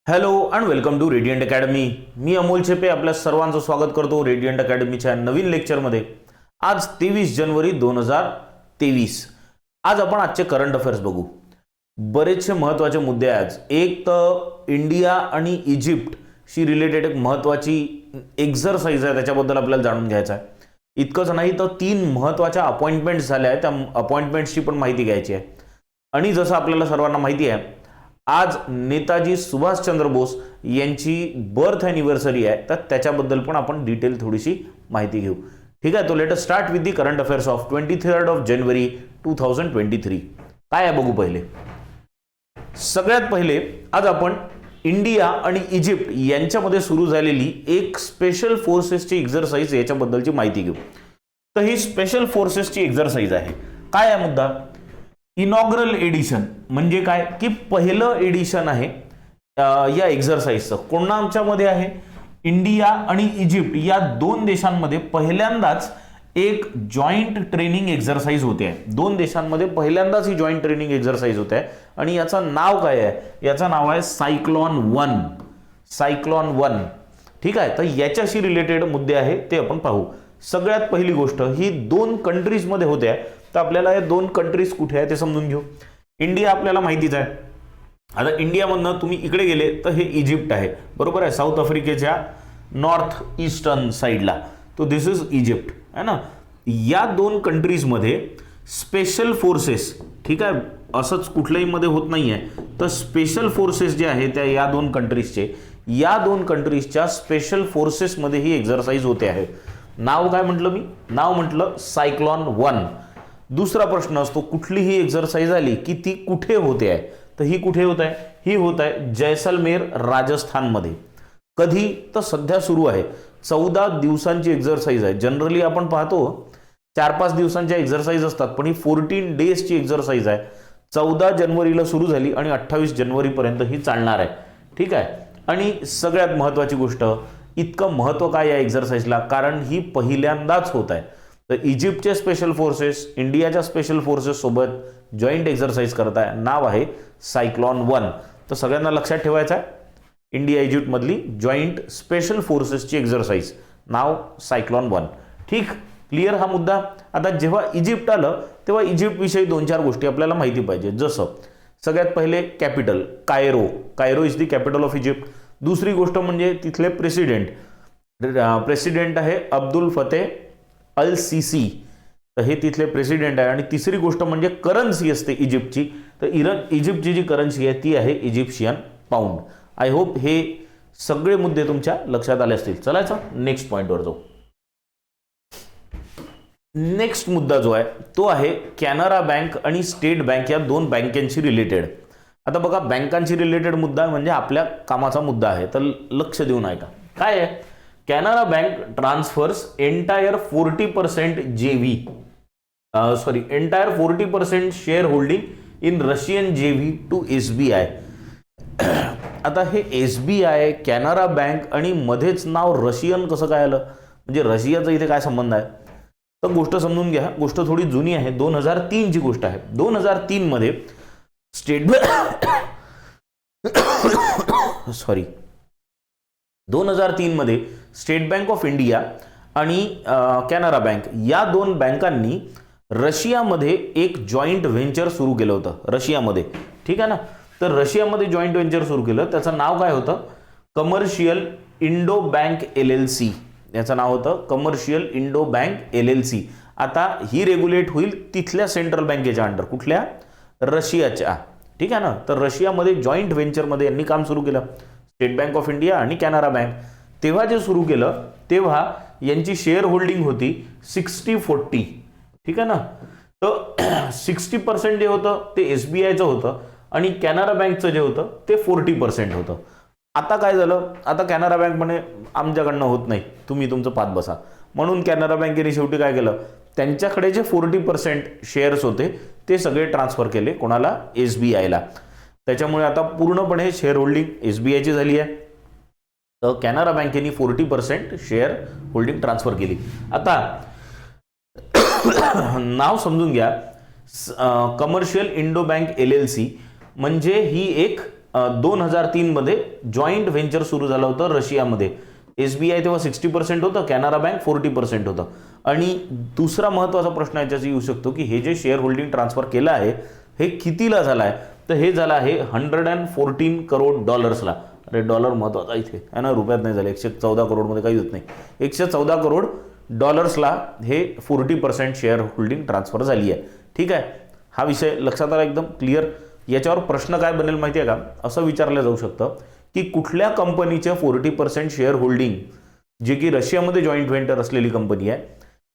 Hello and welcome to Radiant Academy. मी अमोल छेपे आपल्या सर्वांचं स्वागत करतो रेडियंट अकॅडमीच्या नवीन लेक्चरमध्ये. आज 23 जानेवारी 2023. आज आपण आजचे करंट अफेअर्स बघू. बरेचसे महत्त्वाचे मुद्दे आज. एक तर इंडिया आणि इजिप्तशी रिलेटेड एक महत्त्वाची एक्झरसाइज आहे, त्याच्याबद्दल आपल्याला जाणून घ्यायचं आहे. इतकंच नाही तर 3 महत्त्वाच्या अपॉइंटमेंट्स झाल्या आहेत, त्या अपॉइंटमेंट्सची पण माहिती घ्यायची आहे. आणि जसं आपल्याला सर्वांना माहिती आहे, आज नेताजी सुभाषचंद्र बोस यांची बर्थ ॲनिव्हर्सरी आहे, तर त्याच्याबद्दल पण आपण डिटेल थोडीशी माहिती घेऊ. ठीक आहे, तो let us start with the current affairs of 23 जानेवारी 2023. काय आहे बघू. पहिले सगळ्यात पहिले आज आपण इंडिया आणि इजिप्त यांच्यामध्ये सुरू झालेली एक स्पेशल फोर्सेसची एक्झरसाइज याच्याबद्दलची माहिती घेऊ. तर ही स्पेशल फोर्सेसची एक्झरसाइज आहे. काय आहे मुद्दा? इनॉग्रल एडिशन म्हणजे काय की पहिलं एडिशन आहे या एक्झरसाइजचं. कोणाच्यामध्ये आहे? इंडिया आणि इजिप्त या दोन देशांमध्ये पहिल्यांदाच एक जॉईंट ट्रेनिंग एक्झरसाइज होते आहे. दोन देशांमध्ये पहिल्यांदाच ही जॉईंट ट्रेनिंग एक्झरसाइज होते आहे आणि याचं नाव काय आहे? याचं नाव आहे सायक्लॉन 1. सायक्लॉन 1. ठीक आहे, तर याच्याशी रिलेटेड मुद्दे आहे ते आपण पाहू. सगळ्यात पहिली गोष्ट ही 2 कंट्रीजमध्ये होते आहे, तर आपल्याला हे 2 कंट्रीज कुठे आहे ते समजून घेऊ. इंडिया आपल्याला माहितीच आहे. आता इंडियामधनं तुम्ही इकडे गेले तर हे इजिप्त आहे, बरोबर आहे, साऊथ आफ्रिकेच्या नॉर्थ ईस्टर्न साईडला. तो दिस इज इजिप्त आहे ना. या 2 कंट्रीजमध्ये स्पेशल फोर्सेस, ठीक आहे, असंच कुठल्याही मध्ये होत नाही आहे, तर स्पेशल फोर्सेस जे आहे त्या या 2 कंट्रीजचे, या 2 कंट्रीजच्या स्पेशल फोर्सेसमध्ये ही एक्झरसाइज होते आहे. नाव काय म्हटलं मी? नाव म्हटलं सायक्लॉन 1. दुसरा प्रश्न असतो, कुठली ही एक्झरसाइज आली की ती कुठे होते आहे? तर ही कुठे होत आहे? ही होत आहे जैसलमेर, राजस्थानमध्ये. कधी? तर सध्या सुरू आहे. 14 दिवसांची एक्झरसाइज आहे. जनरली आपण पाहतो 4-5 दिवसांच्या एक्झरसाइज असतात, पण ही 14 डेजची एक्झरसाइज आहे. 14 जानेवारीला सुरू झाली आणि 28 जानेवारीपर्यंत ही चालणार आहे. ठीक आहे. आणि सगळ्यात महत्त्वाची गोष्ट, इतकं महत्त्व काय या एक्झरसाइजला? कारण ही पहिल्यांदाच होत आहे. तर इजिप्तचे स्पेशल फोर्सेस इंडियाच्या स्पेशल फोर्सेस सोबत जॉईंट एक्झरसाइज करत आहे. नाव आहे सायक्लॉन 1. तर सगळ्यांना लक्षात ठेवायचं आहे, इंडिया इजिप्त मधली जॉईंट स्पेशल फोर्सेसची एक्झरसाइज, नाव सायक्लॉन 1. ठीक, क्लिअर हा मुद्दा. आता जेव्हा इजिप्त आलं तेव्हा इजिप्त विषयी 2-4 गोष्टी आपल्याला माहिती पाहिजे. जसं सगळ्यात पहिले capital Cairo. Cairo is the capital of Egypt. दुसरी गोष्ट म्हणजे तिथले प्रेसिडेंट आहे अब्दुल फतेह अल सीसी, तर हे तिथले प्रेसिडेंट आहे. आणि तिसरी गोष्ट म्हणजे करन्सी असते इजिप्तची. तर इजिप्तची जी करन्सी आहे ती आहे इजिप्शियन पाऊंड. आय होप हे सगळे मुद्दे तुमच्या लक्षात आले असतील. चलायचं नेक्स्ट पॉइंटवर जाऊ. नेक्स्ट मुद्दा जो आहे तो आहे कॅनरा बँक आणि स्टेट बँक या 2 बँकांशी रिलेटेड. आता बघा, बँकांशी रिलेटेड मुद्दा म्हणजे आपल्या कामाचा मुद्दा आहे, तर लक्ष देऊन ऐका. काय आहे? Canara Bank transfers entire 40% entire 40% share holding in Russian JV to SBI. आता हे SBI, कॅनरा बँक आणि मध्येच नाव रशियन कसं काय आलं? म्हणजे रशियाचा इथे काय संबंध आहे? तर गोष्ट समजून घ्या. गोष्ट थोडी जुनी आहे, 2003 ची गोष्ट आहे. 2003 मध्ये स्टेट 2003 मध्ये स्टेट बँक ऑफ इंडिया आणि कॅनरा बँक या 2 बँकांनी रशियामध्ये एक जॉईंट व्हेंचर सुरू केलं होतं. रशियामध्ये, ठीक आहे ना. तर रशियामध्ये जॉईंट व्हेंचर सुरू केलं, त्याचं नाव काय होतं? Commercial Indo bank LLC. याचं नाव होतं कमर्शियल इंडो बँक LLC. आता ही रेग्युलेट होईल तिथल्या सेंट्रल बँकेच्या अंडर. कुठल्या? रशियाच्या. ठीक आहे ना. तर रशियामध्ये जॉईंट व्हेंचरमध्ये यांनी काम सुरू केलं, स्टेट बँक ऑफ इंडिया आणि कॅनरा बँक. तेव्हा जे सुरू केलं तेव्हा यांची शेअर होल्डिंग होती 60-40. ठीक आहे ना. तर 60% जे होतं ते SBIचं होतं आणि कॅनरा बँकचं जे होतं ते 40% होतं. आता काय झालं? आता कॅनरा बँक म्हणे आमच्याकडनं होत नाही, तुम्ही तुमचं पात बसा. म्हणून कॅनरा बँकेने शेवटी काय केलं? त्यांच्याकडे जे 40% शेअर्स होते ते सगळे ट्रान्सफर केले. कोणाला? SBIला. त्याच्यामुळे आता पूर्णपणे शेअर होल्डिंग SBIची झाली आहे. तर कॅनरा बँकेने 40% शेअर होल्डिंग ट्रान्सफर केली. आता नाव समजून घ्या, कमर्शियल इंडो बँक LLC म्हणजे ही एक 2003 मध्ये जॉईंट व्हेंचर सुरू झालं होतं रशियामध्ये. SBI तेव्हा 60% होतं, कॅनरा बँक 40% होतं. आणि दुसरा महत्त्वाचा प्रश्न याच्याशी येऊ शकतो की हे जे शेअर होल्डिंग ट्रान्सफर केलं आहे हे कितीला झालं आहे, तर हे झालं आहे $114 करोड. अरे डॉलर महत्त्वाचा इथे आहे ना, रुपयात नाही झाले. 114 करोडमध्ये काही होत नाही. 114 करोड डॉलर्सला हे 40% शेअर होल्डिंग ट्रान्सफर झाली आहे. ठीक आहे, हा विषय लक्षात आला एकदम क्लिअर. याच्यावर प्रश्न काय बनेल माहिती आहे का, असं विचारलं जाऊ शकतं की कुठल्या कंपनीचे 40% शेअर होल्डिंग, जे की रशियामध्ये जॉईंट व्हेंचर असलेली कंपनी आहे,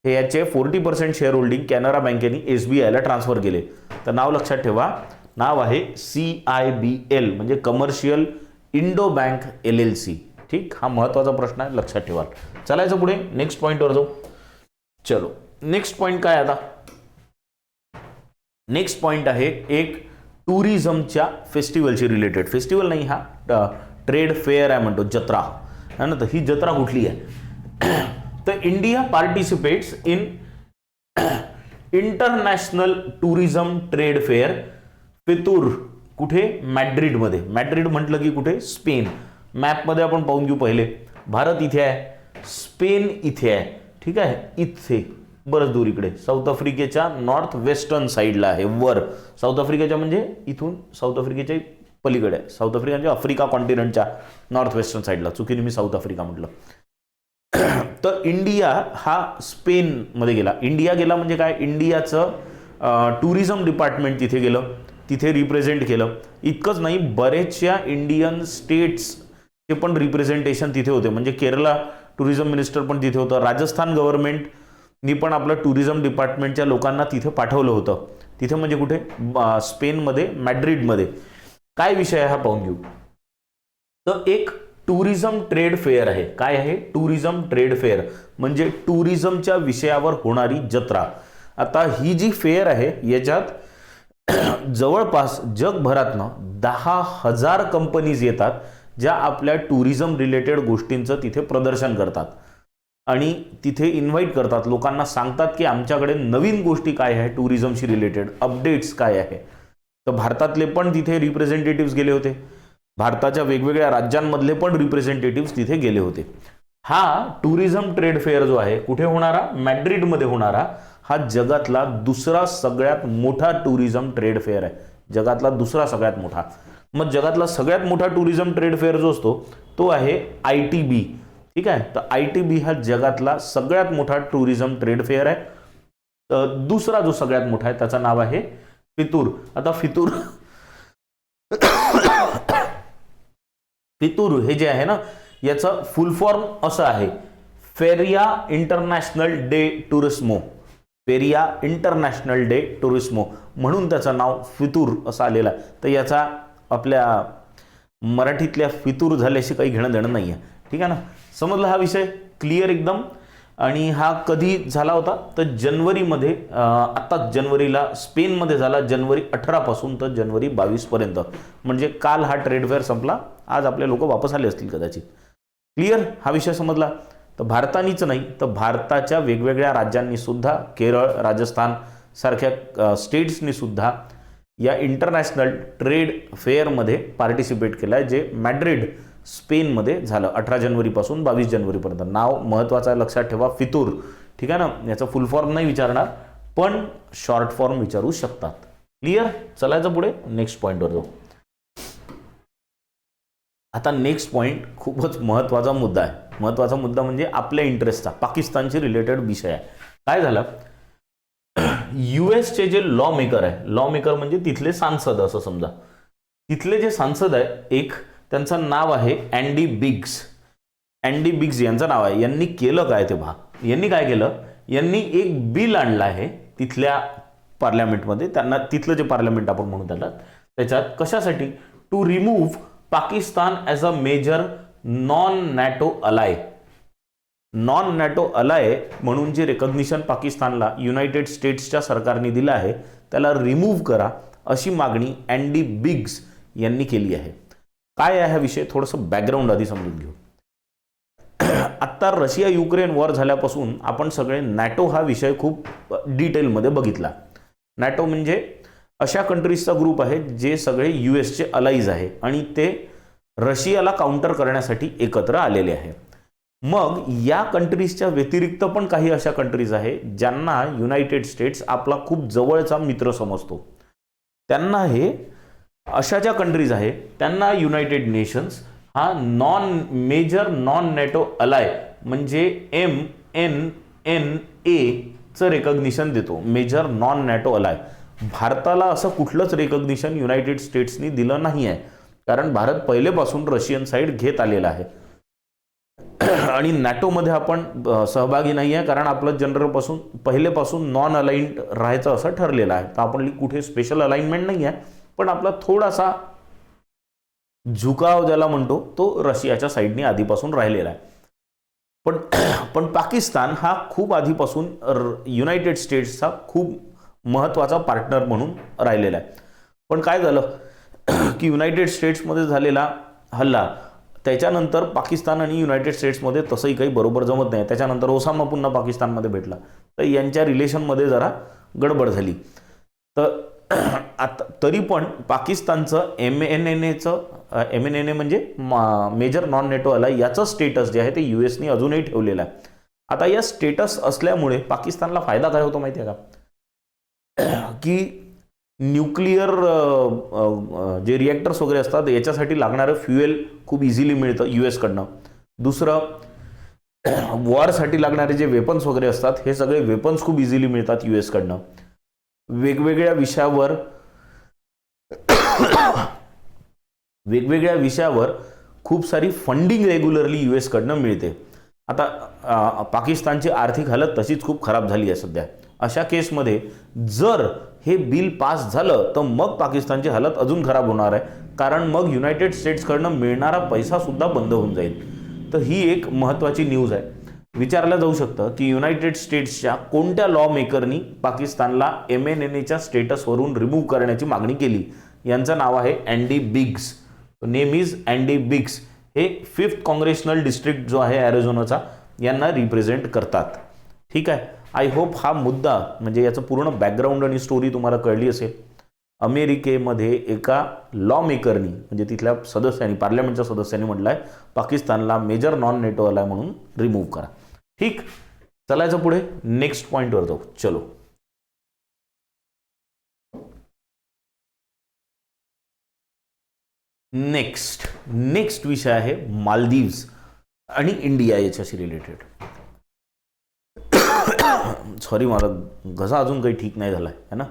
हे याचे 40% शेअर होल्डिंग कॅनरा बँकेने SBIला ट्रान्सफर केले. तर नाव लक्षात ठेवा, नाव आहे CIBL म्हणजे कमर्शियल इंडो बँक LLC. ठीक, हा महत्त्वाचा प्रश्न आहे, लक्षात ठेवा. चलायचं पुढे नेक्स्ट पॉईंटवर जाऊ. चलो नेक्स्ट पॉईंट काय आता, नेक्स्ट पॉईंट आहे एक टुरिझमच्या फेस्टिवलशी रिलेटेड. फेस्टिवल नाही, हा ट्रेड फेअर आहे म्हणतो, जत्रा है ना. तर ही जत्रा कुठली आहे, तर India participates in international tourism trade fair FITUR. कुठे, मॅड्रिडमध्ये. मॅड्रिड म्हटलं की कुठे, स्पेन. मॅपमध्ये आपण पाहून घेऊ पहिले. भारत इथे आहे, स्पेन इथे आहे. ठीक आहे, इथे बरंच दूर इकडे साऊथ आफ्रिकेच्या नॉर्थ वेस्टर्न साईडला आहे, वर. साऊथ आफ्रिकेच्या म्हणजे इथून साऊथ आफ्रिकेच्या पलीकडे आहे. साऊथ आफ्रिका म्हणजे आफ्रिका कॉन्टिनेंटच्या नॉर्थ वेस्टर्न साईडला. चुकीने मी साऊथ आफ्रिका म्हटलं. तर इंडिया हा स्पेनमध्ये गेला. इंडिया गेला म्हणजे काय, इंडियाचं टुरिझम डिपार्टमेंट तिथे गेलं, तिथे रिप्रेझेंट केलं. इतकंच नाही, बरेचशा इंडियन स्टेट्सचे पण रिप्रेझेंटेशन तिथे होते. म्हणजे केरला टुरिझम मिनिस्टर पण तिथे होतं. राजस्थान गव्हर्नमेंटनी पण आपलं टुरिझम डिपार्टमेंटच्या लोकांना तिथे पाठवलं होतं. तिथे म्हणजे कुठे, स्पेनमध्ये, मॅड्रिडमध्ये. काय विषय आहे हा पाहून घेऊ. तर एक टुरिझम ट्रेड फेअर आहे. काय आहे, टुरिझम ट्रेड फेअर म्हणजे टुरिझमच्या विषयावर होणारी जत्रा. आता ही जी फेअर आहे याच्यात जवळपास जगभरातनं 10,000 कंपनीज येतात, ज्या आपल्या टुरिझम रिलेटेड गोष्टींचं तिथे प्रदर्शन करतात आणि तिथे इन्व्हाइट करतात लोकांना, सांगतात की आमच्याकडे नवीन गोष्टी काय आहे, टुरिझमशी रिलेटेड अपडेट्स काय आहे. तर भारतातले पण तिथे रिप्रेझेंटेटिव्स गेले होते, भारताच्या वेगवेगळ्या राज्यांमधले पण रिप्रेझेंटेटिव्स तिथे गेले होते. हा टुरिझम ट्रेड फेअर जो आहे कुठे होणारा, मॅड्रिडमध्ये होणारा, हा जगातला दुसरा सगळ्यात मोठा टुरिझम ट्रेड फेअर आहे. जगातला दुसरा सगळ्यात मोठा. मग जगातला सगळ्यात मोठा टुरिझम ट्रेड फेअर जो असतो तो आहे ITB. ठीक आहे, तर ITB हा जगातला सगळ्यात मोठा टुरिझम ट्रेड फेअर आहे. तर दुसरा जो सगळ्यात मोठा आहे त्याचं नाव आहे फितूर. आता फितूर फितूर हे जे आहे ना, याचं फुल फॉर्म असं आहे, फेरिया international day Turismo. फेरिया international day Turismo म्हणून त्याचं नाव फितूर असं आलेलं आहे. तर याचा आपल्या मराठीतल्या फितूर झाल्याशी काही घेणं देणं नाही आहे. ठीक आहे ना, समजला हा विषय क्लिअर एकदम. आणि हा कधी झाला होता, तर जानेवारीमध्ये, आत्ताच जानेवारीला स्पेनमध्ये झाला, जानेवारी 18 पासून तर जानेवारी 22 पर्यंत. म्हणजे काल हा ट्रेड फेअर संपला, आज आपले लोक वापस आले असतील कदाचित. क्लिअर, हा विषय समजला. तर भारतानीच नाही तर भारताच्या वेगवेगळ्या राज्यांनी सुद्धा, केरळ, राजस्थान सारख्या स्टेट्सनी सुद्धा या इंटरनॅशनल ट्रेड फेअरमध्ये पार्टिसिपेट केलं आहे, जे मॅड्रिड स्पेनमध्ये झालं 18 जानेवारीपासून 22 जानेवारीपर्यंत. नाव महत्त्वाचं आहे, लक्षात ठेवा, फितूर. ठीक आहे ना, याचा फुल फॉर्म नाही विचारणार पण शॉर्ट फॉर्म विचारू शकतात. क्लिअर, चलायचं पुढे नेक्स्ट पॉईंटवर जाऊ. आता नेक्स्ट पॉईंट खूपच महत्त्वाचा मुद्दा आहे. महत्त्वाचा मुद्दा म्हणजे आपल्या इंटरेस्टचा, पाकिस्तानशी रिलेटेड विषय आहे. काय झालं, US चे जे लॉ मेकर आहे, लॉ मेकर म्हणजे तिथले सांसद असं समजा, तिथले जे सांसद आहे एक, त्यांचं नाव आहे अँडी बिग्स. अँडी बिग्स यांचं नाव आहे. यांनी केलं काय ते पहा. यांनी काय केलं, यांनी एक बिल आणलं आहे तिथल्या पार्लमेंटमध्ये. त्यांना तिथलं जे पार्लमेंट आपण म्हणू त्याला, त्याच्यात कशासाठी, to remove Pakistan as a major non NATO ally. Non NATO ally म्हणून जे रेकॉग्निशन पाकिस्तानला युनायटेड स्टेट्सच्या सरकारने दिलं आहे त्याला रिमूव्ह करा, अशी मागणी अँडी बिग्स यांनी केली आहे. काय आहे हा विषय, थोडंसं बॅकग्राऊंड आधी समजून घेऊ. आत्ता रशिया युक्रेन वॉर झाल्यापासून आपण सगळे नॅटो हा विषय खूप डिटेलमध्ये बघितला. नॅटो म्हणजे अशा कंट्रीजचा ग्रुप आहे जे सगळे यूएसचे अलाईज आहे आणि ते रशियाला काउंटर करण्यासाठी एकत्र आलेले आहे. मग या कंट्रीजच्या व्यतिरिक्त पण काही अशा कंट्रीज आहे ज्यांना युनायटेड स्टेट्स आपला खूप जवळचा मित्र समजतो. त्यांना हे अशा ज्या कंट्रीज आहे त्यांना युनायटेड नेशन्स हा मेजर नॉन नेटो अलाय म्हणजे MNNA चं रेकग्निशन देतो. मेजर नॉन नॅटो अलाय. भारताला असं कुठलंच रेकग्निशन युनायटेड स्टेट्सनी दिलं नाही आहे, कारण भारत पहिलेपासून रशियन साईड घेत आलेला आहे आणि नॅटोमध्ये आपण सहभागी नाही आहे, कारण आपलं जनरलपासून पहिलेपासून नॉन अलाइन्ड राहायचं असं ठरलेलं आहे. तर आपली कुठे स्पेशल अलाइनमेंट नाही आहे, पण आपला थोडासा झुकाव ज्याला म्हणतो तो रशियाच्या साईडने आधीपासून राहिलेला आहे. पण पाकिस्तान हा खूप आधीपासून युनायटेड स्टेट्सचा खूप महत्त्वाचा पार्टनर म्हणून राहिलेला आहे. पण काय झालं की युनायटेड स्टेट्समध्ये झालेला हल्ला त्याच्यानंतर पाकिस्तान आणि युनायटेड स्टेट्समध्ये तसंही काही बरोबर जमत नाही. त्याच्यानंतर ओसामा पुन्हा पाकिस्तानमध्ये भेटला, तर यांच्या रिलेशनमध्ये जरा गडबड झाली. तर आता तरी पण पाकिस्तानचं MNNA म्हणजे मेजर नॉन नेटो अलाय याचं स्टेटस जे आहे ते यूएसनी अजूनही ठेवलेलं आहे. आता या स्टेटस असल्यामुळे पाकिस्तानला फायदा काय होतो माहिती आहे का, की न्यूक्लिअर जे रिॲक्टर्स वगैरे असतात याच्यासाठी लागणारं फ्युएल खूप इझिली मिळतं यूएसकडनं. दुसरं वॉरसाठी लागणारे जे वेपन्स वगैरे असतात हे सगळे वेपन्स खूप इझिली मिळतात यूएसकडनं. वेगवेगळ्या विषयावर खूप सारी फंडिंग रेग्युलरली यूएसकडनं मिळते. आता पाकिस्तानची आर्थिक हालत तशीच खूप खराब झाली आहे सध्या. अशा केसमध्ये जर हे बिल पास झालं तर मग पाकिस्तानची हालत अजून खराब होणार आहे, कारण मग युनायटेड स्टेट्सकडनं मिळणारा पैसा सुद्धा बंद होऊन जाईल. तर ही एक महत्त्वाची न्यूज आहे. विचारलं जाऊ शकतं की युनायटेड स्टेट्सच्या कोणत्या लॉ मेकरनी पाकिस्तानला MNNAच्या स्टेटसवरून रिमूव्ह करण्याची मागणी केली. यांचं नाव आहे Andy Biggs. Name is Andy Biggs. हे 5th काँग्रेशनल डिस्ट्रिक्ट जो आहे ॲरिझोनाचा यांना रिप्रेझेंट करतात. ठीक आहे. आय होप हा मुद्दा म्हणजे याचं पूर्ण बॅकग्राऊंड आणि स्टोरी तुम्हाला कळली असेल. अमेरिकेमध्ये एका लॉ मेकरनी म्हणजे तिथल्या सदस्यांनी, पार्लमेंटच्या सदस्यांनी म्हटलं आहे पाकिस्तानला मेजर नॉन नेटो अलाय म्हणून रिमूव्ह करा. ठीक, चलायचं पुढे नेक्स्ट पॉइंटवर जाऊ. चलो, नेक्स्ट विषय आहे मालदीव्स आणि इंडिया याच्याशी रिलेटेड. सॉरी, माझा घसा अजून काही ठीक नाही झाला आहे ना.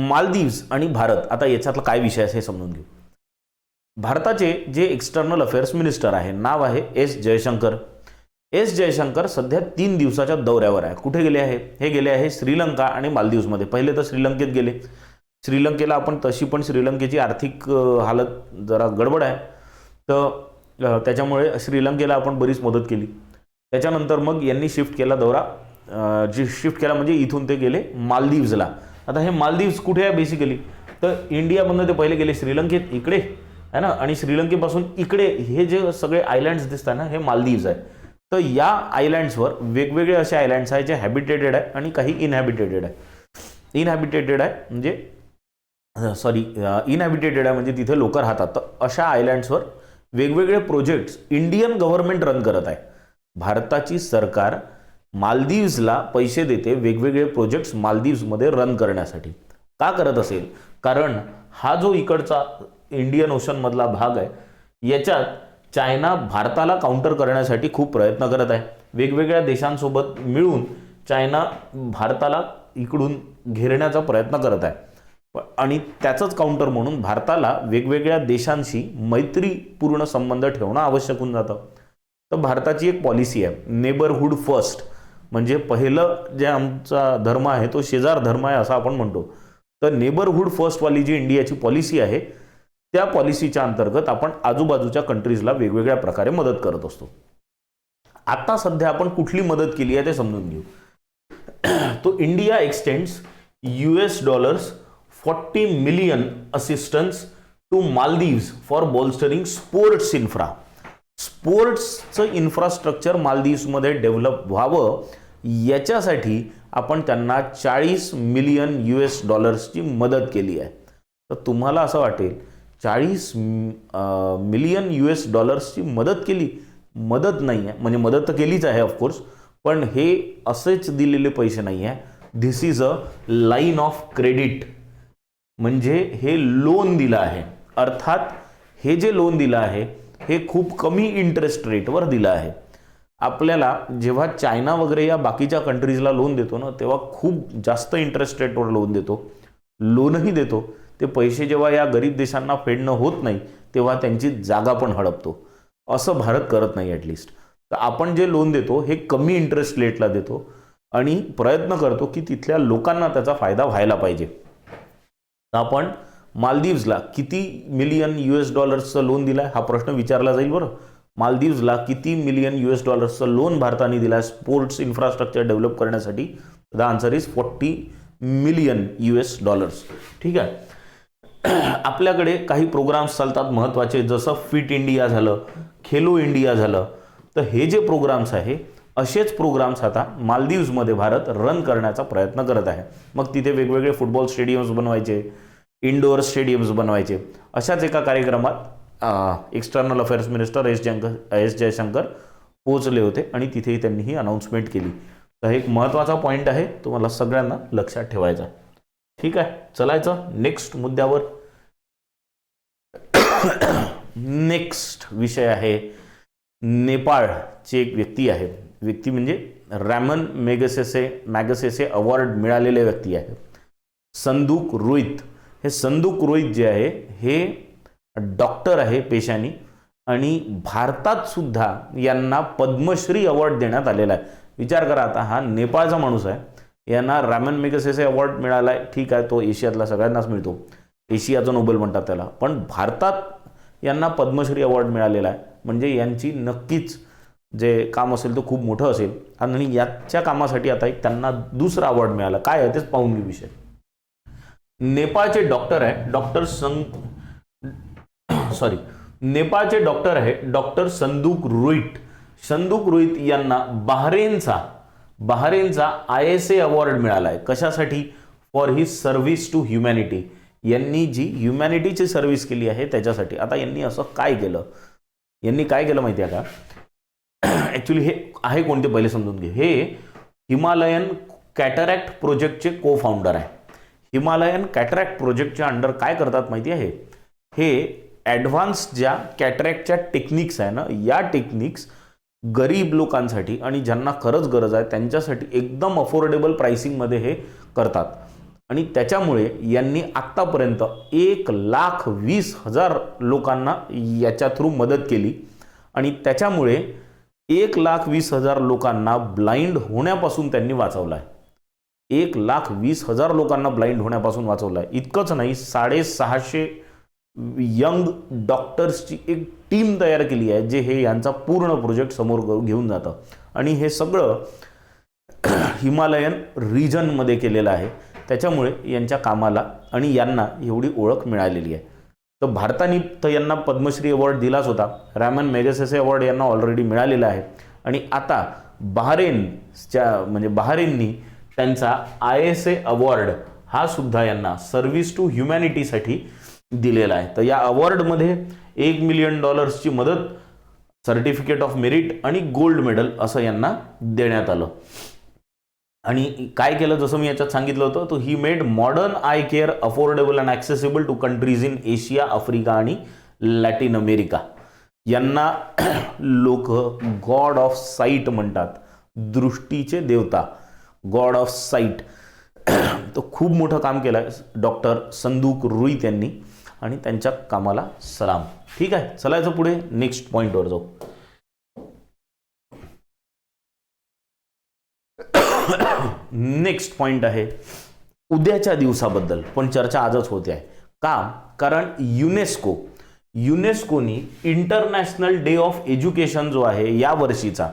मालदीव्स आणि भारत, आता याच्यातला काय विषय आहे हे समजून घेऊ. भारताचे जे एक्सटर्नल अफेअर्स मिनिस्टर आहे नाव आहे एस जयशंकर. एस जयशंकर सध्या 3 दिवसाच्या दौऱ्यावर आहे. कुठे गेले आहे? हे गेले आहे श्रीलंका आणि मालदीव्समध्ये. पहिले तर श्रीलंकेत गेले. श्रीलंकेला आपण तशी पण श्रीलंकेची आर्थिक हालत जरा गडबड आहे, तर त्याच्यामुळे श्रीलंकेला आपण बरीच मदत केली. त्याच्यानंतर मग यांनी शिफ्ट केला दौरा. शिफ्ट केला म्हणजे इथून ते गेले मालदीव्सला. आता हे मालदीव्स कुठे आहे बेसिकली, तर इंडियामधून ते पहिले गेले श्रीलंकेत इकडे आहे ना, आणि श्रीलंकेपासून इकडे हे जे सगळे आयलँड्स दिसतात ना हे मालदीव्स आहे. तर या आयलँड्सवर वेगवेगळे असे आयलँड्स आहेत जे हॅबिटेटेड आहे आणि काही इनहॅबिटेटेड आहे. इनहॅबिटेटेड आहे म्हणजे तिथे लोक राहतात. तर अशा आयलँड्सवर वेगवेगळे प्रोजेक्ट्स इंडियन गव्हर्नमेंट रन करत आहे. भारताची सरकार मालदीव्सला पैसे देते वेगवेगळे प्रोजेक्ट्स मालदीव्समध्ये रन करण्यासाठी. का करत असेल? कारण हा जो इकडचा इंडियन ओशन मधला भाग आहे याच्यात चायना भारताला काउंटर करण्यासाठी खूप प्रयत्न करत आहे. वेगवेगळ्या देशांसोबत मिळून चायना भारताला इकडून घेरण्याचा प्रयत्न करत आहे आणि त्याचंच काउंटर म्हणून भारताला वेगवेगळ्या देशांशी मैत्रीपूर्ण संबंध ठेवणं आवश्यक होऊन जातं. तर भारताची एक पॉलिसी आहे नेबरहूड फर्स्ट, म्हणजे पहिलं जे आमचा धर्म आहे तो शेजार धर्म आहे असं आपण म्हणतो. तर नेबरहूड फर्स्टवाली जी इंडियाची पॉलिसी आहे त्या पॉलिसीच्या अंतर्गत आपण आजूबाजूच्या कंट्रीजला वेगवेगळ्या प्रकारे मदत करत असतो. आता सध्या आपण कुठली मदत केली आहे ते समजून घेऊ. तो India extends $40 million assistance to Maldives for bolstering sports infra. स्पोर्ट्सचं इन्फ्रास्ट्रक्चर मालदीव्समध्ये डेव्हलप व्हावं याच्यासाठी आपण त्यांना 40 मिलियन US डॉलर्सची मदत केली आहे. तर तुम्हाला असं वाटेल 40 मिलियन US डॉलर्सची मदत केली? मदत नाही आहे, म्हणजे मदत तर केलीच आहे ऑफकोर्स, पण हे असेच दिलेले पैसे नाही आहे. This is a line of credit, म्हणजे हे लोन दिलं आहे. अर्थात हे जे लोन दिलं आहे हे खूप कमी इंटरेस्ट रेटवर दिलं आहे. आपल्याला जेव्हा चायना वगैरे या बाकीच्या कंट्रीजला लोन देतो ना, तेव्हा खूप जास्त इंटरेस्ट रेटवर लोन देतो, लोनही देतो. ते पैसे जेव्हा या गरीब देशांना फेडणं होत नाही तेव्हा त्यांची जागा पण हडपतो. असं भारत करत नाही ॲटलिस्ट. तर आपण जे लोन देतो हे कमी इंटरेस्ट रेटला देतो आणि प्रयत्न करतो की तिथल्या लोकांना त्याचा फायदा व्हायला पाहिजे. तर आपण मालदीव्सला किती मिलियन US डॉलर्सचं लोन दिलं आहे हा प्रश्न विचारला जाईल बरं. मालदीव्सला किती मिलियन US डॉलर्सचं लोन भारताने दिलं आहे स्पोर्ट्स इन्फ्रास्ट्रक्चर डेव्हलप करण्यासाठी? The answer is 40 million US dollars. ठीक आहे. आपल्याकडे काही प्रोग्राम्स चालतात महत्त्वाचे, जसं फिट इंडिया झालं, खेलो इंडिया झालं. तर हे जे प्रोग्राम्स आहे असेच प्रोग्राम्स आता मालदीव्समध्ये भारत रन करण्याचा प्रयत्न करत आहे. मग तिथे वेगवेगळे फुटबॉल स्टेडियम्स बनवायचे, इंडोअर स्टेडियम्स बनवायचे. अशाच एका कार्यक्रमात external affairs minister S Jaishankar पोहोचले होते आणि तिथेही त्यांनी ही अनाउन्समेंट केली. तर एक महत्त्वाचा पॉईंट आहे, तुम्हाला सगळ्यांना लक्षात ठेवायचा. ठीक आहे, चलायचं नेक्स्ट मुद्द्यावर. नेक्स्ट विषय आहे नेपाळची एक व्यक्ती आहे. व्यक्ती म्हणजे रॅमन मॅगसेसे अवॉर्ड मिळालेले व्यक्ती आहे संदूक रोहित. हे संदूक रोहित जे आहे हे डॉक्टर आहे पेशानी आणि भारतात सुद्धा यांना पद्मश्री अवॉर्ड देण्यात आलेला आहे. विचार करा, आता हा नेपाळचा माणूस आहे, यांना रॅमन मॅगसेसे अवॉर्ड मिळाला आहे. ठीक आहे, तो एशियातला सगळ्यांनाच मिळतो, एशियाचा नोबेल म्हणतात त्याला, पण भारतात यांना पद्मश्री अवॉर्ड मिळालेला आहे. म्हणजे यांची नक्कीच जे काम असेल तो खूप मोठं असेल आणि याच्या कामासाठी आता एक त्यांना दुसरा अवॉर्ड मिळाला. काय आहे तेच पाहून घेऊ. विषय नेपाळचे डॉक्टर आहे नेपाळचे डॉक्टर आहे डॉक्टर संदूक रोहित. संदूक रोहित यांना बहारेनचा ISA अवॉर्ड मिळाला आहे. कशासाठी? For his service to humanity. यांनी जी ह्युमॅनिटीची सर्व्हिस केली आहे त्याच्यासाठी. आता यांनी असं काय केलं? यांनी काय केलं माहिती आहे का? ॲक्च्युली हे आहे कोणते पहिले समजून घे. हे हिमालयन कॅटरॅक्ट प्रोजेक्टचे को फाउंडर आहे. हिमालयन कॅटरॅक्ट प्रोजेक्टच्या अंडर काय करतात माहिती आहे? हे ॲडव्हान्स ज्या कॅटरॅक्टच्या टेक्निक्स आहे ना, या टेक्निक्स गरीब लोकांसाठी आणि ज्यांना खरंच गरज आहे त्यांच्यासाठी एकदम अफोर्डेबल प्राइसिंगमध्ये हे करतात. आणि त्याच्यामुळे यांनी आत्तापर्यंत 1,20,000 लोकांना याच्या थ्रू मदत केली आणि त्याच्यामुळे 1,20,000 लोकांना ब्लाइंड होण्यापासून त्यांनी वाचवलं आहे. 1,20,000 लोकांना ब्लाइंड होण्यापासून वाचवलं आहे. इतकंच नाही, 650 यंग डॉक्टर्सची एक टीम तयार केली आहे जे हे यांचा पूर्ण प्रोजेक्ट समोर घेऊन जातं. आणि हे सगळं हिमालयन रिजनमध्ये केलेलं आहे. त्याच्यामुळे यांच्या कामाला आणि यांना एवढी ओळख मिळालेली आहे. तर भारताने तर यांना पद्मश्री अवॉर्ड दिलाच होता. रॅमन मॅगसेसे अवॉर्ड यांना ऑलरेडी मिळालेला आहे. आणि आता बहारेननी त्यांचा ISA अवॉर्ड हा सुद्धा यांना सर्व्हिस टू ह्युमॅनिटीसाठी दिलेला आहे. तर या अवॉर्डमध्ये $1 मिलियन मदत, सर्टिफिकेट ऑफ मेरिट आणि गोल्ड मेडल असं यांना देण्यात आलं. आणि काय केलं, जसं मी याच्यात सांगितलं होतं, तो he made modern eye care affordable and accessible to countries in Asia, Africa आणि लॅटिन अमेरिका. यांना लोक गॉड ऑफ साईट म्हणतात, दृष्टीचे देवता, गॉड ऑफ साईट. तो खूप मोठं काम केलं आहे डॉक्टर संदूक रोहित यांनी आणि त्यांच्या कामाला सलाम. ठीक आहे, चलायचं पुढे नेक्स्ट पॉईंटवर जाऊ. नेक्स्ट पॉइंट आहे उद्याच्या दिवसाबद्दल, पण चर्चा आजच होते आहे. का? कारण युनेस्कोनी इंटरनॅशनल डे ऑफ एज्युकेशन जो आहे या वर्षीचा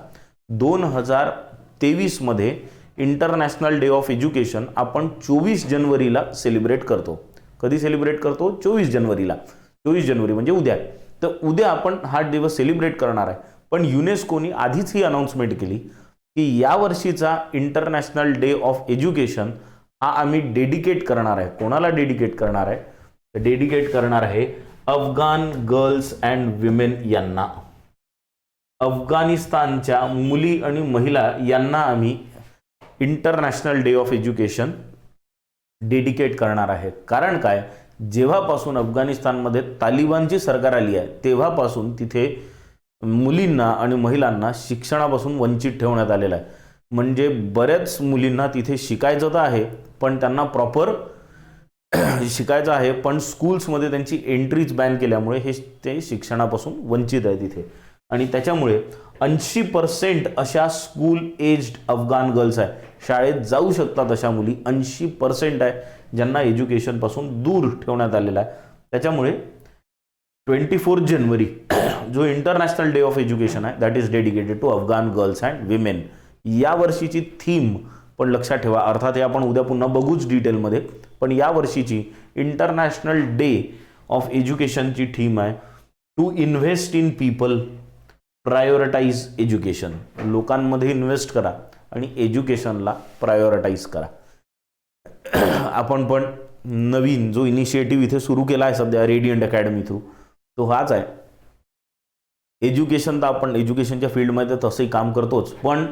2023 मध्ये इंटरनॅशनल डे ऑफ एज्युकेशन आपण 24 जानेवारीला सेलिब्रेट करतो. कधी सेलिब्रेट करतो? 24 जानेवारीला. 24 जानेवारी म्हणजे उद्या. तर उद्या आपण हा दिवस सेलिब्रेट करणार आहे. पण युनेस्कोनी आधीच ही अनाउन्समेंट केली की की या वर्षीचा इंटरनॅशनल डे ऑफ एज्युकेशन हा आम्ही डेडिकेट करणार आहे. कोणाला डेडिकेट करणार आहे? डेडिकेट करणार आहे अफगाण गर्ल्स अँड विमेन यांना. अफगाणिस्तानच्या मुली आणि महिला यांना आम्ही international day of education dedicate करणार आहे. कारण काय, जेव्हापासून अफगाणिस्तानमध्ये तालिबानची सरकार आली आहे तेव्हापासून तिथे मुलींना आणि महिलांना शिक्षणापासून वंचित ठेवण्यात आलेलं आहे. म्हणजे बऱ्याच मुलींना तिथे शिकायचं तर आहे पण त्यांना प्रॉपर शिकायचं आहे पण स्कूल्समध्ये त्यांची एंट्रीज बॅन केल्यामुळे ते शिक्षणापासून वंचित आहे तिथे. आणि त्याच्यामुळे 80% अशा स्कूल एज्ड अफगाण गर्ल्स आहे, शाळेत जाऊ शकतात अशा मुली 80% आहे ज्यांना एज्युकेशनपासून दूर ठेवण्यात आलेला आहे. त्याच्यामुळे 24 जानेवारी जो इंटरनॅशनल डे ऑफ एज्युकेशन आहे that is dedicated to Afghan girls and women. या वर्षीची थीम पण लक्षात ठेवा, अर्थात हे आपण उद्या पुन्हा बघूच डिटेलमध्ये, पण या वर्षीची इंटरनॅशनल डे ऑफ एज्युकेशनची थीम आहे to invest in people, prioritize education. लोकांमध्ये इन्व्हेस्ट करा आणि एज्युकेशनला प्रायोरिटाइज करा. आपण पण नवीन जो इनिशिएटिव्ह इथे सुरू केला आहे सध्या रेडियंट अकॅडमी थ्रू तो हाच आहे. एज्युकेशन तर आपण एज्युकेशनच्या फील्डमध्ये तसंही काम करतोच, पण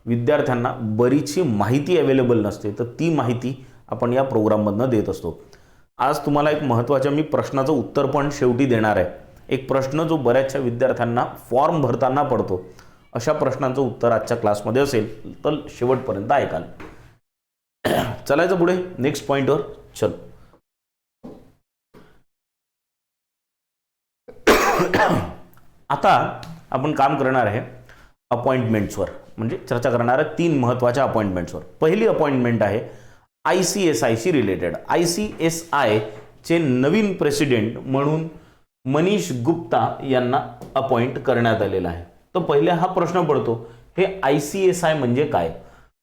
विद्यार्थ्यांना बरीचशी माहिती अवेलेबल नसते, तर ती माहिती आपण या प्रोग्राममधनं देत असतो. आज तुम्हाला एक महत्त्वाच्या मी प्रश्नाचं उत्तर पण शेवटी देणार आहे. एक प्रश्न जो बऱ्याचशा विद्यार्थ्यांना फॉर्म भरताना पडतो, अशा प्रश्नांचं उत्तर आजच्या क्लासमध्ये असेल तर शेवटपर्यंत ऐकाल. चलायचं पुढे नेक्स्ट पॉइंटवर. चल आता आपण काम करणार आहे अपॉइंटमेंट्सवर, म्हणजे चर्चा करणार आहे 3 महत्त्वाच्या अपॉइंटमेंट्सवर. पहिली अपॉइंटमेंट आहे ICSI शी रिलेटेड. ICSI चे नवीन प्रेसिडेंट म्हणून मनीष गुप्ता यांना अपॉइंट करण्यात आलेला आहे. तर पहिले हा प्रश्न पडतो, हे ICSI म्हणजे काय?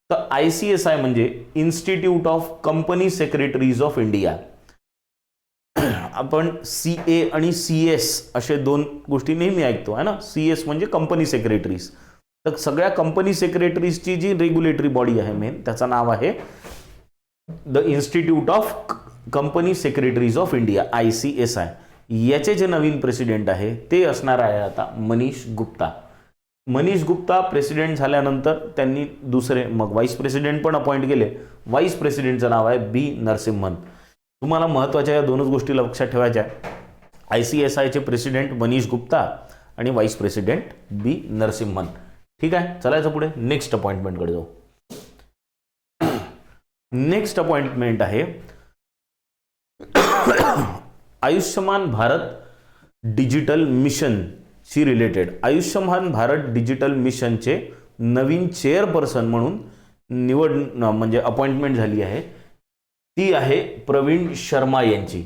तर ICSI म्हणजे institute of company secretaries of India. आपण CA आणि CS असे 2 गोष्टी नेहमी ऐकतो आहे ना. CS म्हणजे कंपनी सेक्रेटरीज. तर सगळ्या कंपनी सेक्रेटरीजची जी रेग्युलेटरी बॉडी आहे मेन, त्याचं नाव आहे the institute of company secretaries of India, ICSI. याचे जे नवीन प्रेसिडेंट आहे ते असणार आहे आता मनीष गुप्ता. मनीष गुप्ता प्रेसिडेंट झाल्यानंतर त्यांनी दुसरे मग व्हाईस प्रेसिडेंट पण अपॉइंट केले. व्हाईस प्रेसिडेंटचं नाव आहे B नरसिम्हन. तुम्हाला महत्त्वाच्या या 2च गोष्टी लक्षात ठेवायच्या. ICSI चे प्रेसिडेंट मनीष गुप्ता आणि व्हाईस प्रेसिडेंट B नरसिम्हन. ठीक आहे, चलायचं पुढे नेक्स्ट अपॉइंटमेंटकडे जाऊ. नेक्स्ट अपॉइंटमेंट आहे आयुष्यमान भारत डिजिटल मिशन शी रिलेटेड. आयुष्यमान भारत डिजिटल मिशनचे नवीन चेअरपर्सन म्हणून निवड म्हणजे अपॉइंटमेंट झाली आहे, ती आहे प्रवीण शर्मा यांची.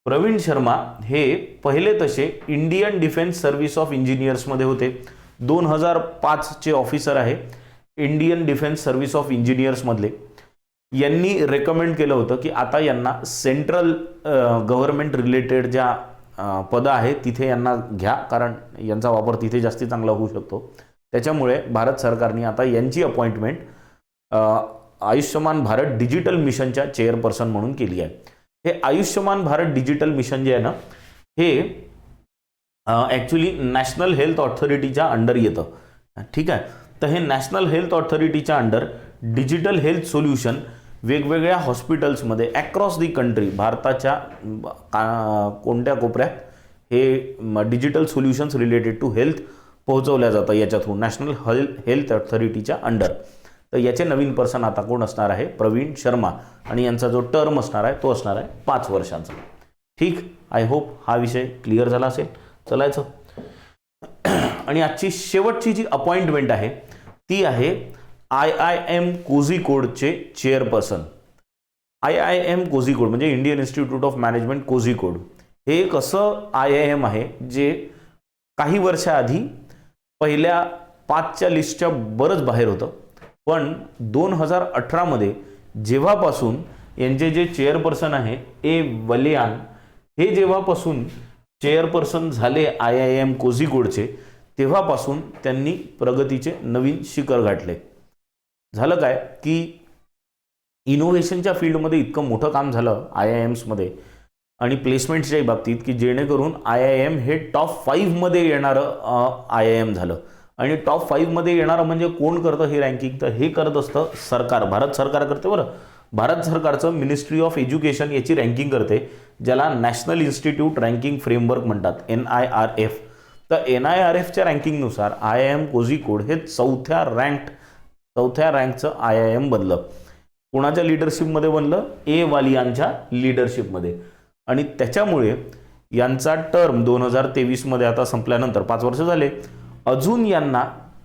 प्रवीण शर्मा हे पहिले तसे इंडियन डिफेन्स सर्व्हिस ऑफ इंजिनियर्समध्ये होते. 2005 चे ऑफिसर आहे इंडियन डिफेन्स सर्व्हिस ऑफ इंजिनियर्समधले. यांनी रेकमेंड केलं होतं की आता यांना सेंट्रल गव्हर्नमेंट रिलेटेड ज्या पदं आहेत तिथे यांना घ्या, कारण यांचा वापर तिथे जास्ती चांगला होऊ शकतो. त्याच्यामुळे भारत सरकारने आता यांची अपॉइंटमेंट आयुष्यमान भारत डिजिटल मिशनच्या चेअरपर्सन म्हणून केली आहे. हे आयुष्यमान भारत डिजिटल मिशन जे आहे ना, हे ॲक्च्युली नॅशनल हेल्थ ऑथॉरिटीच्या अंडर येतं. ठीक आहे, तर हे नॅशनल हेल्थ ऑथॉरिटीच्या अंडर डिजिटल हेल्थ सोल्युशन वेगवेगळ्या हॉस्पिटल्समध्ये ॲक्रॉस दी कंट्री, भारताच्या कोणत्या कोपऱ्यात हे digital solutions related to health पोहोचवल्या जातं याच्या थ्रू नॅशनल हेल्थ ऑथॉरिटीच्या अंडर. तर याचे नवीन पर्सन आता कोण असणार आहे? प्रवीण शर्मा. आणि यांचा जो टर्म असणार आहे तो असणार आहे 5 वर्षांचा. ठीक, आय होप हा विषय क्लिअर झाला असेल. चलायचं आणि आजची शेवटची जी अपॉइंटमेंट आहे ती आहे IIM कोझिकोडचे चेअरपर्सन. IIM कोझिकोड म्हणजे Indian institute of management Kozhikode. हे एक असं IIM आहे जे काही वर्षाआधी पहिल्या 5च्या लिस्टच्या बरंच बाहेर होतं, पण 2018 मध्ये जेव्हापासून यांचे जे चेअरपर्सन आहे A वलियान हे जेव्हापासून चेअरपर्सन झाले IIM कोझिकोडचे, तेव्हापासून त्यांनी प्रगतीचे नवीन शिखर गाठले. झालं काय की इनोव्हेशनच्या फील्डमध्ये इतकं मोठं काम झालं IIMsमध्ये आणि प्लेसमेंटच्याही बाबतीत की जेणेकरून IIM हे टॉप 5 मध्ये येणारं IIM झालं. आणि टॉप 5 मध्ये येणारं म्हणजे कोण करतं हे रँकिंग? तर हे करत असतं सरकार, भारत सरकार करते बरं. भारत सरकारचं मिनिस्ट्री ऑफ एज्युकेशन याची रँकिंग करते, ज्याला नॅशनल इन्स्टिट्यूट रँकिंग फ्रेमवर्क म्हणतात, NIRF. तर NIRFच्या रँकिंगनुसार IIM कोझिकोड हे चौथ्या रँकचं IIM बनलं. कोणाच्या लिडरशिपमध्ये बनलं? ए वालियांच्या लिडरशिपमध्ये. आणि त्याच्यामुळे यांचा टर्म 2023 मध्ये आता संपल्यानंतर 5 वर्ष झाले, अजून यांना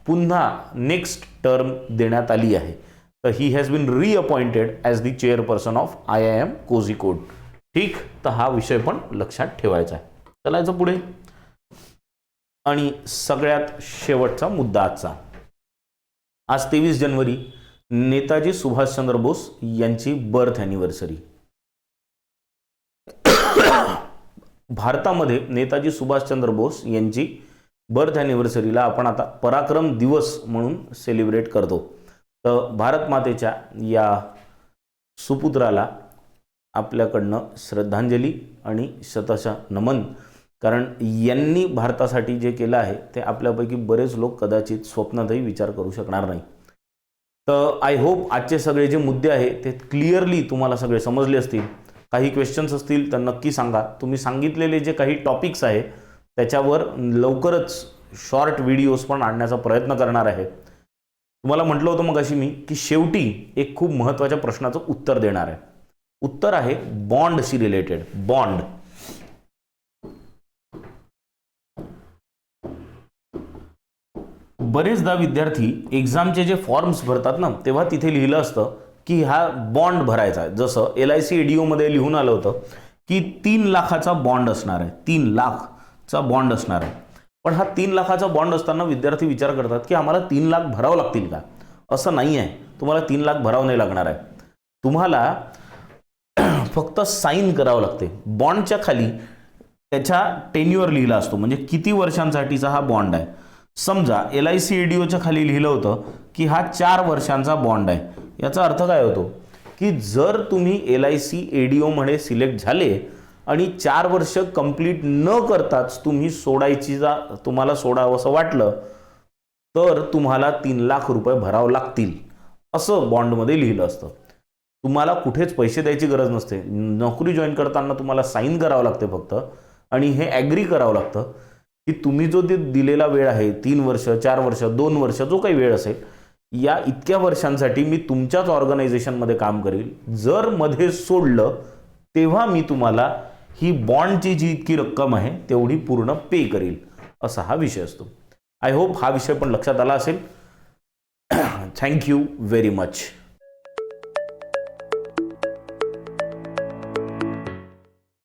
पुन्हा नेक्स्ट टर्म देण्यात आली आहे. तर he has been reappointed as the chairperson of IIM Kozhikode. ठीक, तर हा विषय पण लक्षात ठेवायचा आहे. चलायचं पुढे. आणि सगळ्यात शेवटचा मुद्दा आजचा. आज 23 जानेवारी नेताजी सुभाषचंद्र बोस यांची बर्थ ॲनिव्हर्सरी. भारतामध्ये नेताजी सुभाषचंद्र बोस यांची बर्थ ॲनिव्हर्सरीला आपण आता पराक्रम दिवस म्हणून सेलिब्रेट करतो. तर भारत मातेच्या या सुपुत्राला आपल्याकडनं श्रद्धांजली आणि शतशः नमन. कारण यांनी भारतासाठी जे केलं आहे ते आपल्यापैकी बरेच लोक कदाचित स्वप्नातही विचार करू शकणार नाही. तर आय होप आजचे सगळे जे मुद्दे आहेत ते क्लिअरली तुम्हाला सगळे समजले असतील. काही क्वेश्चन्स असतील तर नक्की सांगा. तुम्ही सांगितलेले जे काही टॉपिक्स आहे त्याच्यावर लवकरच शॉर्ट व्हिडिओज पण आणण्याचा प्रयत्न करणार आहे. तुम्हाला म्हटलं होतं मग अशी मी की शेवटी एक खूप महत्त्वाच्या प्रश्नाचं उत्तर देणार आहे. उत्तर आहे बॉन्डशी रिलेटेड. बॉन्ड. बरेचदा विद्यार्थी एक्झामचे जे फॉर्म्स भरतात ना, तेव्हा तिथे लिहिलं असतं की हा बॉन्ड भरायचा आहे. जसं LIC EDO मध्ये लिहून आलं होतं की 3 लाखाचा बॉन्ड असणार आहे, 3 लाखचा बॉन्ड असणार आहे. पण हा 3 लाखाचा बॉन्ड असताना विद्यार्थी विचार करतात की आम्हाला 3 लाख भरावं लागतील का? असं नाही आहे. तुम्हाला 3 लाख भरावं नाही लागणार आहे. तुम्हाला फक्त साईन करावं लागते. बॉन्डच्या खाली त्याच्या टेन्युअर लिहिला असतो, म्हणजे किती वर्षांसाठीचा हा बॉन्ड आहे. समजा LIC EDOच्या खाली लिहिलं होतं की हा 4 वर्षांचा बॉन्ड आहे. याचा अर्थ काय होतो की जर तुम्ही LIC EDO मध्ये सिलेक्ट झाले आणि 4 वर्ष कंप्लीट न करताच तुम्ही तुम्हाला सोडावं असं वाटलं तर तुम्हाला 3 लाख रुपये भरावं लागतील असं बॉन्डमध्ये लिहिलं असतं. तुम्हाला कुठेच पैसे द्यायची गरज नसते. नोकरी जॉईन करताना तुम्हाला साईन करावं लागते फक्त, आणि हे ॲग्री करावं लागतं की तुम्ही जो दिलेला वेळ आहे 3 वर्ष, 4 वर्ष, 2 वर्ष, जो काही वेळ असेल, या इतक्या वर्षांसाठी मी तुमच्याच ऑर्गनायझेशनमध्ये काम करेल. जर मध्ये सोडलं तेव्हा मी तुम्हाला ही बॉन्डची जी इतकी रक्कम आहे तेवढी पूर्ण पे करेल, असा हा विषय असतो. आय होप हा विषय पण लक्षात आला असेल. Thank you very much.